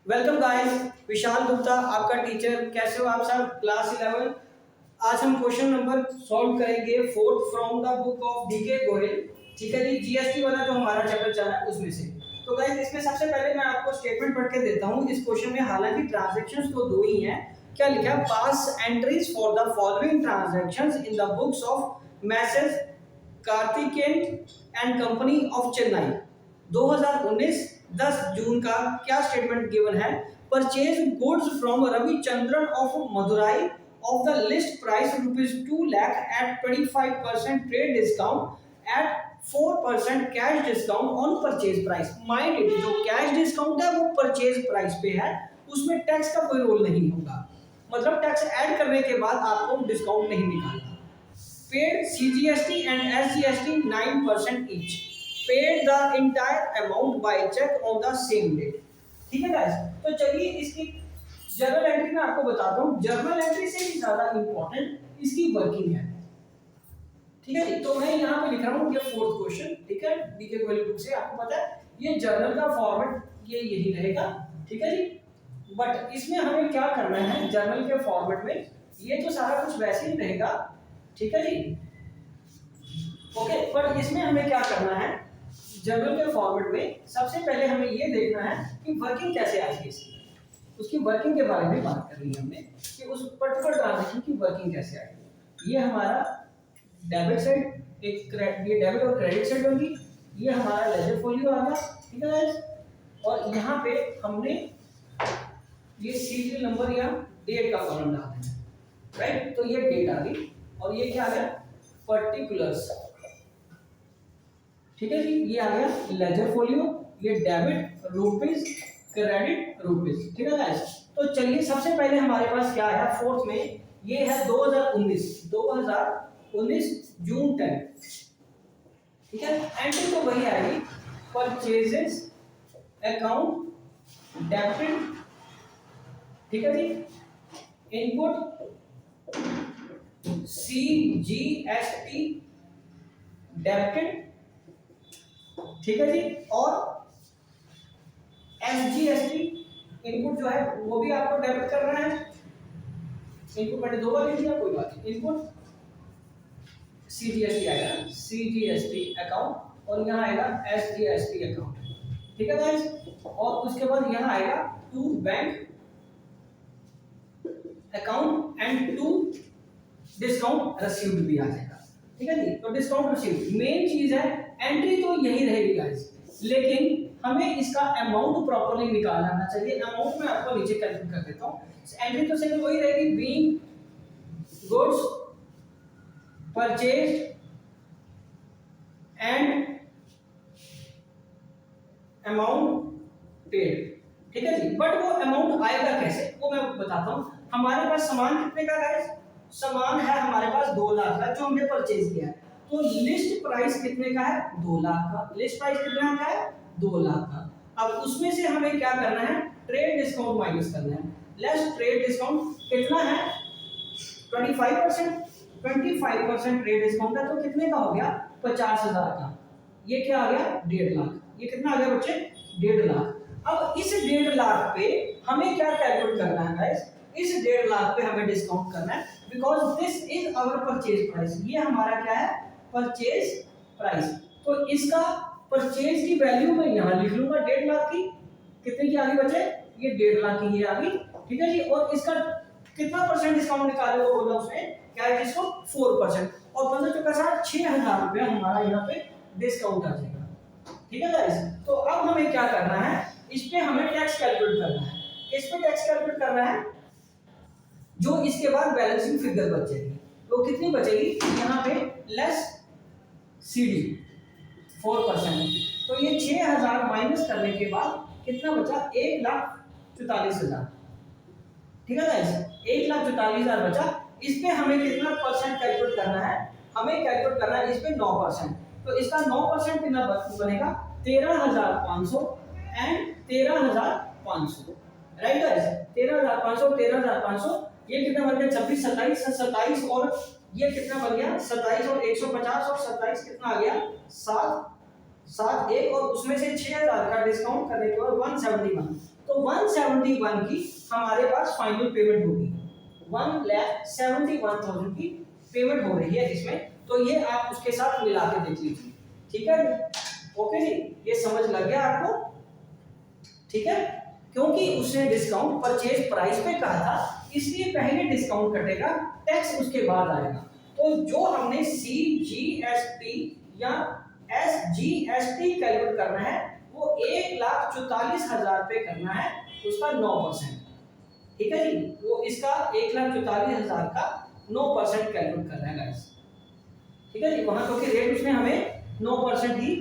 Welcome guys, Vishal Gupta आपका teacher. कैसे हो आप सब? क्लास 11। आज हम क्वेश्चन नंबर सॉल्व करेंगे fourth from the book of DK Goyal. ठीक है जी, जीएसटी वाला जो हमारा चैप्टर चल रहा है उसमें से। तो गाइस इसमें सबसे पहले मैं आपको स्टेटमेंट पढ़ के देता हूँ इस क्वेश्चन में। हालांकि ट्रांजैक्शंस तो दो ही हैं। क्या लिखा है? Pass entries for the following transactions in the books of Messrs Karthikeyan and company of Chennai. 2019 10 June का क्या स्टेटमेंट गिवन है? Purchase goods from Ravichandran of Madurai of the list price ₹2 lakh at 25% trade discount at 4% cash discount on purchase price. Mind it, जो cash discount है वो purchase price पे है, उसमें tax का कोई रोल नहीं होगा। मतलब टैक्स ऐड करने के बाद आपको डिस्काउंट नहीं निकालना। Paid CGST and SGST 9% each. Paid the entire amount by cheque on the same date. ठीक है गाइस, तो चलिए इसकी जर्नल एंट्री में आपको बताता हूँ। जर्नल एंट्री से भी ज्यादा इंपॉर्टेंट इसकी वर्किंग है। ठीक है जी, तो मैं यहाँ पे लिख रहा हूँ ये फोर्थ क्वेश्चन। ठीक है, डीके गोयल बुक से। आपको पता है ये जर्नल का फॉर्मेट ये यही रहेगा। ठीक है जी, बट इसमें हमें क्या करना है? जर्नल के फॉर्मेट में ये तो सारा कुछ वैसे ही रहेगा। ठीक है जी, ओके। पर इसमें हमें क्या करना है? जर्नल के फॉर्मेट में सबसे पहले हमें ये देखना है कि वर्किंग कैसे आएगी इसकी। उसकी वर्किंग के बारे में बात करनी है हमने कि उस पर्टिकुलर ट्रांजैक्शन की वर्किंग कैसे आएगी। ये हमारा डेबिट साइड, एक ये डेबिट और क्रेडिट साइड होगी। ये हमारा लेजर फोलियो आ गया। ठीक है गाइस, और यहाँ पे हमने ये सीरियल नंबर या डेट का कॉलम डाल देना। राइट, तो ये डेट आ गई और ये क्या आ गया? पर्टिकुलर्स। ठीक है जी, ये आ गया लेजर फोलियो, ये डेबिट रुपीस, क्रेडिट रुपीस। ठीक है गाइस, तो चलिए सबसे पहले हमारे पास क्या है फोर्थ में? ये है 2019 जून 10। ठीक है, एंट्री तो वही आएगी, परचेजेस अकाउंट डेबिट। ठीक है जी, इनपुट CGST डेबिटेड। ठीक है जी, और SGST इनपुट जो है वो भी आपको डेबिट करना है। इनपुट मैंने दो बार लिख दिया, कोई बात नहीं। इनपुट CGST आएगा, CGST अकाउंट, और यहाँ आएगा SGST अकाउंट। ठीक है गाइस, और उसके बाद यहाँ आएगा to bank account and to discount received भी आ जाएगा। ठीक है जी, तो डिस्काउंट रिसीव्ड मेन चीज है। एंट्री तो यही रहेगी गाइस, लेकिन हमें इसका अमाउंट प्रॉपर्ली निकालना आना चाहिए। अमाउंट में आपको नीचे कैलकुलेट कर देता हूँ। एंट्री तो सिर्फ वही रहेगी, being goods purchase and amount paid. ठीक है जी, बट वो अमाउंट आएगा कैसे वो मैं बताता हूँ। हमारे पास सामान कितने का गाइस? सामान है हमारे पास 2 लाख का, जो हमने परचेज किया है। तो लिस्ट प्राइस कितने का है? 2 लाख का। लिस्ट प्राइस कितना का है? 2 लाख का। अब उसमें से हमें क्या करना है? ट्रेड डिस्काउंट माइनस करना है। लेस ट्रेड डिस्काउंट कितना है? 25%। 25% ट्रेड डिस्काउंट है, तो कितने का हो गया? 50,000 का। ये क्या आ गया? 1.5 लाख। ये कितना आ गया बच्चे? 1.5 लाख। अब इस 1.5 लाख पे हमें क्या कैलकुलेट करना है गाइस? इस 1.5 लाख पे हमें डिस्काउंट करना है, because this is our purchase price. ये हमारा क्या है? Purchase price. तो इसका परचेज की वैल्यू मैं यहां लिख लूंगा 1.5 लाख की। कितने की आ गई बच्चे? ये 1.5 लाख की ये आ गई। ठीक है जी, और इसका कितना परसेंट डिस्काउंट निकाले वो बोला उसने? क्या है इसको? 4%। और 15 चौका 60, 6,000 रुपया हमारा यहाँ पे डिस्काउंट आ जाएगा। ठीक है गाइस, तो अब हमें क्या करना है? इस पे हमें टैक्स कैलकुलेट करना है। इस पे टैक्स कैलकुलेट करना है, जो इसके बाद बैलेंसिंग फिगर बचेगी तो कितनी बचेगी? यहाँ पे लेस CD 4%। तो ये 6,000 माइनस करने के बाद कितना बचा? 1,44,000। ठीक है गाइस, 1,44,000 बचा। इस पे हमें कितना परसेंट कैलकुलेट करना है? हमें कैलकुलेट करना है इस पे 9%। तो इसका 9% कितना बनेगा? 13,500 एंड 13,500। राइट गाइस, 13,500 13,500, ये कितना बन गया? 26 27 27, और ये कितना बन गया? 27 और 150, और 27 कितना आ गया? 7 7 1, और उसमें से 6,000 का डिस्काउंट करने के बाद 171। तो 171 की हमारे पास फाइनल पेमेंट होगी, 1,71,000 की पेमेंट हो रही है इसमें। तो ये आप उसके साथ मिला के देख लीजिए, ठीक है। ओके जी, ये समझ लग गया आपको, ठीक है। क्योंकि उसने डिस्काउंट परचेज प्राइस पे कहा था, इसलिए पहले डिस्काउंट कटेगा, टैक्स उसके बाद आएगा। तो जो हमने CGST या SGST कैलकुलेट करना है वो 1,44,000 पे करना है, उसका 9%, ठीक है जी। वो इसका 1,44,000 का 9% कैलकुलेट करना है गाइस, ठीक है जी। वहां क्योंकि रेट उसने हमें 9% ही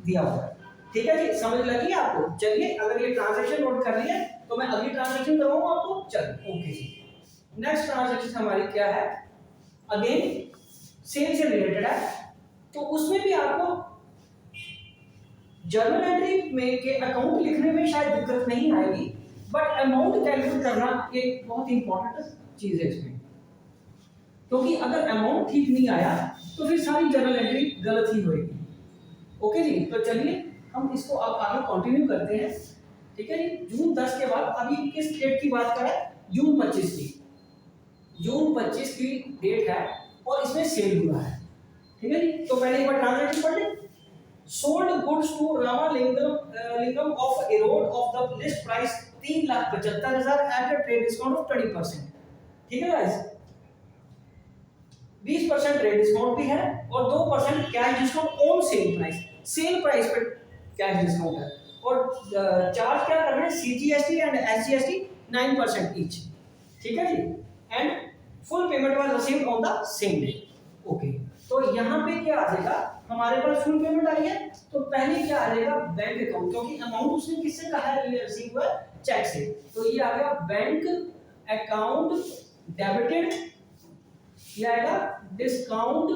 दिया हुआ है, ठीक है जी। समझ लगी आपको? चलिए, अगर ये ट्रांजैक्शन नोट कर लिए तो मैं अगली ट्रांजैक्शन करवाऊं आपको। चलिए, ओके जी। नेक्स्ट ट्रांजैक्शन हमारी क्या है, अगेन सेल से रिलेटेड है। तो उसमें भी आपको जर्नल एंट्री में के अकाउंट लिखने में शायद दिक्कत नहीं आएगी, बट अमाउंट कैलकुलेट करना एक बहुत इंपॉर्टेंट चीज है इसमें, क्योंकि अगर अमाउंट ठीक नहीं आया तो फिर सारी जर्नल एंट्री गलत ही होगी। ओके जी, तो चलिए हम इसको अब आगे कंटिन्यू करते हैं, ठीक है जी। जून 10 के बाद अभी किस डेट की बात करें, जून 25 की, जून 25 की डेट है और इसमें सेल हुआ है, ठीक है जी। तो पहले एक बार ट्रांजैक्शन पढ़ लें। Sold goods to Ramalingam of Erode of the list price 3,75,000 at a trade discount of 20%, ठीक है गाइस। 20% ट्रेड डिस्काउंट भी है और 2% cash discount on sale price, sale price पर कैश डिस्काउंट है। और चार्ज क्या कर रहे हैं, CGST एंड SGST 9% ईच, ठीक है जी। And full payment was received on the same day. Okay, तो यहाँ पे क्या आ जाएगा, हमारे पास फुल पेमेंट आई है, तो पहले क्या आ जाएगा, बैंक अकाउंट, क्योंकि अमाउंट उसने किससे कहा है, रिसीव हुआ चेक से, तो ये आ गया बैंक अकाउंट डेबिटेड, ये आएगा discount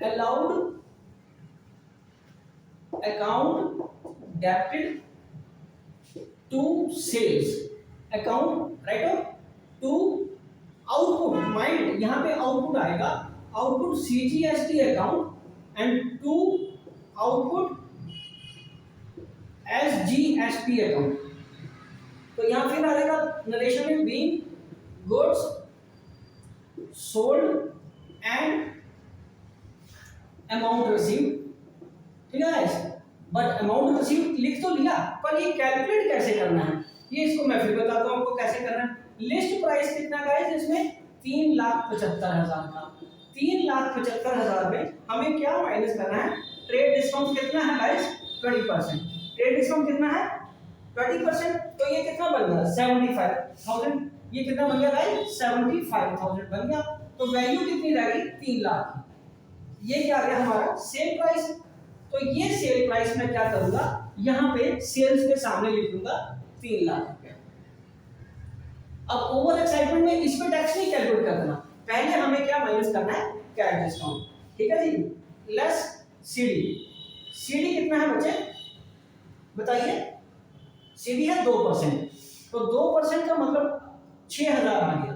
allowed account debited to sales account, right, to output, mind यहाँ पे आउटपुट आएगा, output CGST account and to output SGST account. तो यहाँ फिर आएगा नरेशन में being goods sold and amount received, ठीक है गाइस। बट अमाउंट रिसीव्ड लिख तो लिया, पर ये कैलकुलेट कैसे करना है, ये इसको मैं फिर बताता हूँ आपको कैसे करना है। लिस्ट प्राइस कितना गाइस, इसमें 3,75,000 का, 3,75,000 में हमें क्या माइनस करना है, ट्रेड डिस्काउंट कितना है गाइस, 20%। ट्रेड डिस्काउंट कितना है, 20%, तो ये कितना बन गया, 75,000। ये कितना बन गया गाइस, 75,000 बन गया। तो वैल्यू कितनी रहेगी, 3 लाख। ये क्या आ गया हमारा सेल प्राइस। तो ये सेल प्राइस मैं क्या करूंगा, यहाँ पे सेल्स के सामने लिख दूंगा 3 लाख रुपया। अब ओवर एक्साइटमेंट में इस पे टैक्स नहीं कैलकुलेट करना, पहले हमें क्या माइनस करना है, कैश डिस्काउंट, ठीक है जी, लेस सीडी कितना है बच्चे बताइए, सीडी है 2%, तो 2% का मतलब 6,000 आ गया,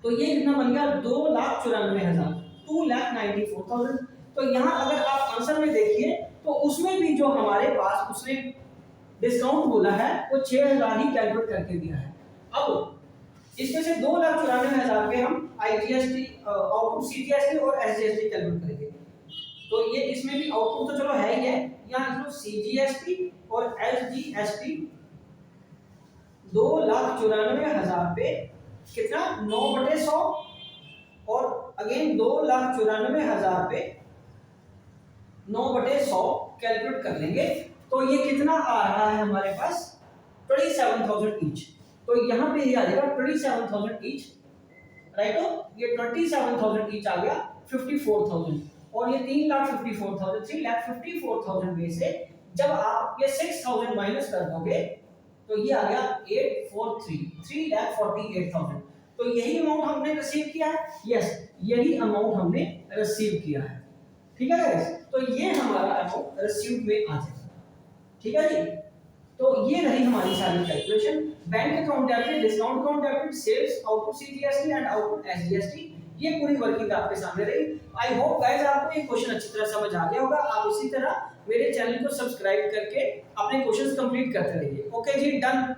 तो ये कितना बन गया, 2,94,000, 2,94,000। तो यहाँ अगर आप आंसर में देखिए तो उसमें भी जो हमारे पास उसने डिस्काउंट बोला है वो 6,000 ही कैलकुलेट करके दिया है। अब इसमें से 2,94,000 पे हम IGST आउटपुट CGST और SGST कैलकुलेट करेंगे। तो ये इसमें भी आउटपुट तो चलो है ही है, यहाँ जो CGST और SGST 2,94,000 पे कितना 9/100 और अगेन 2,94,000 पे 9/100 कैलकुलेट कर लेंगे, तो ये कितना आ रहा है हमारे पास 27,000 ईच। तो यहाँ पे ये आ जाएगा 27,000 ईच, राइट। तो ये 27,000 ईच आ गया 54,000 और ये 3,54,000, 3,54,000 में से जब आप ये 6,000 माइनस कर दोगे तो ये आ गया 843, 3,48,000। तो यही अमाउंट हमने रिसीव किया है, यस यही अमाउंट हमने रिसीव किया है, ठीक है गाइस। तो ये हमारा अमाउंट रिसीव में आ जाएगा, ठीक है जी। तो ये रही हमारी सारी calculation, bank account debit, discount account debit, sales, output CGST and output SGST, ये पूरी वर्किंग आपके सामने रही। आई होप गाइस आपको ये क्वेश्चन अच्छी तरह समझ आ गया होगा। आप इसी तरह मेरे चैनल को सब्सक्राइब करके अपने क्वेश्चंस कंप्लीट करते रहिए। ओके जी, डन।